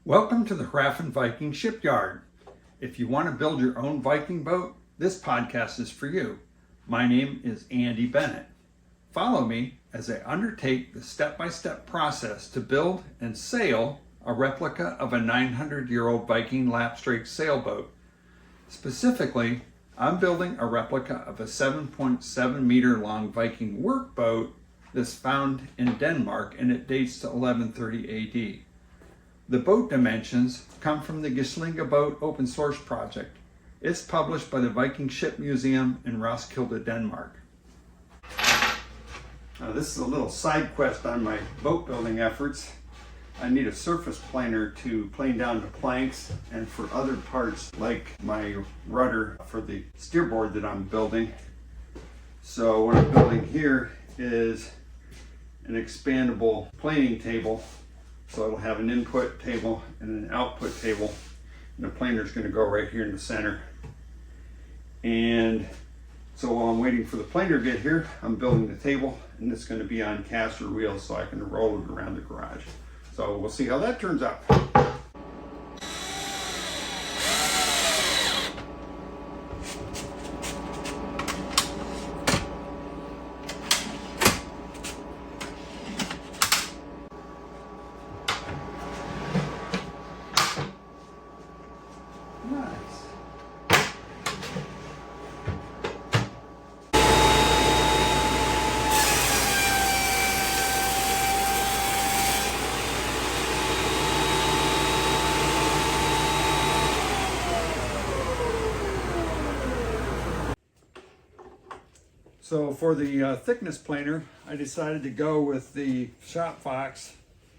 Welcome to the Viking Shipyard. If you want to build your own Viking boat, this podcast is for you. My name is Andy Bennett. Follow me as I undertake the step-by-step process to build and sail a replica of a 900-year-old Viking lapstrake sailboat. Specifically, I'm building a replica of a 7.7 meter long Viking workboat that's found in Denmark, and it dates to 1130 AD. The boat dimensions come from the Gislinge boat open source project. It's published by the Viking Ship Museum in Roskilde, Denmark. Now, this is a little side quest on my boat building efforts. I need a surface planer to plane down the planks, and for other parts like my rudder for the steerboard that I'm building. So what I'm building here is an expandable planing table. So it'll have an input table and an output table, and the planer is going to go right here in the center. And so while I'm waiting for the planer to get here, I'm building the table, and it's going to be on caster wheels so I can roll it around the garage. So we'll see how that turns out. So for the thickness planer, I decided to go with the Shop Fox.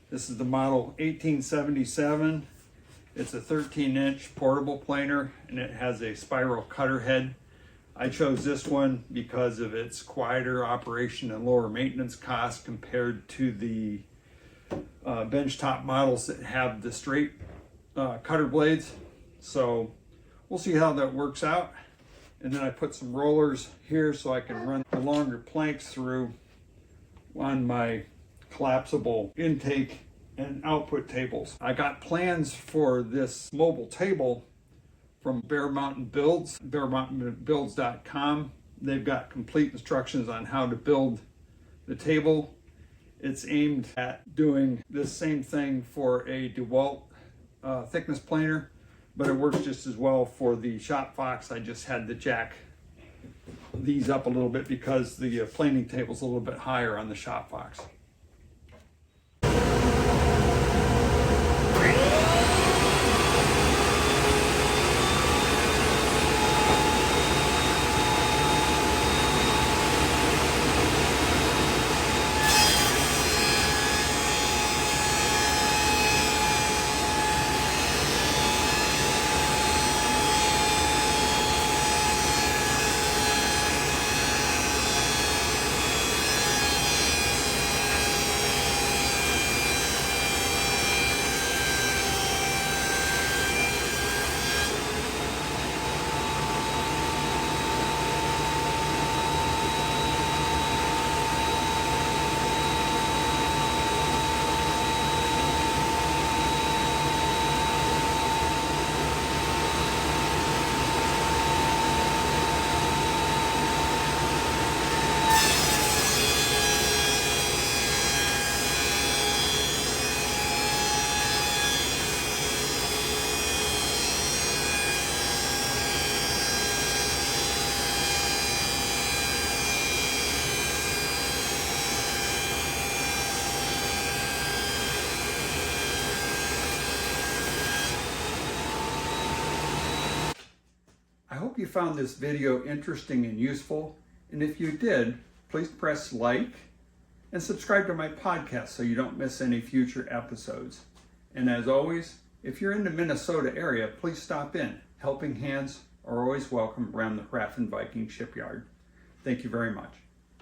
This is the model 1877. It's a 13-inch portable planer, and it has a spiral cutter head. I chose this one because of its quieter operation and lower maintenance costs compared to the benchtop models that have the straight cutter blades. So we'll see how that works out. And then I put some rollers here so I can run the longer planks through on my collapsible intake and output tables. I got plans for this mobile table from Bear Mountain Builds, bearmountainbuilds.com. They've got complete instructions on how to build the table. It's aimed at doing this same thing for a DeWalt thickness planer, but it works just as well for the Shop Fox. I just had to jack these up a little bit because the planing table's a little bit higher on the Shop Fox. I hope you found this video interesting and useful, and if you did, please press like and subscribe to my podcast so you don't miss any future episodes. And as always, if you're in the Minnesota area, please stop in. Helping hands are always welcome around the Viking Shipyard. Thank you very much.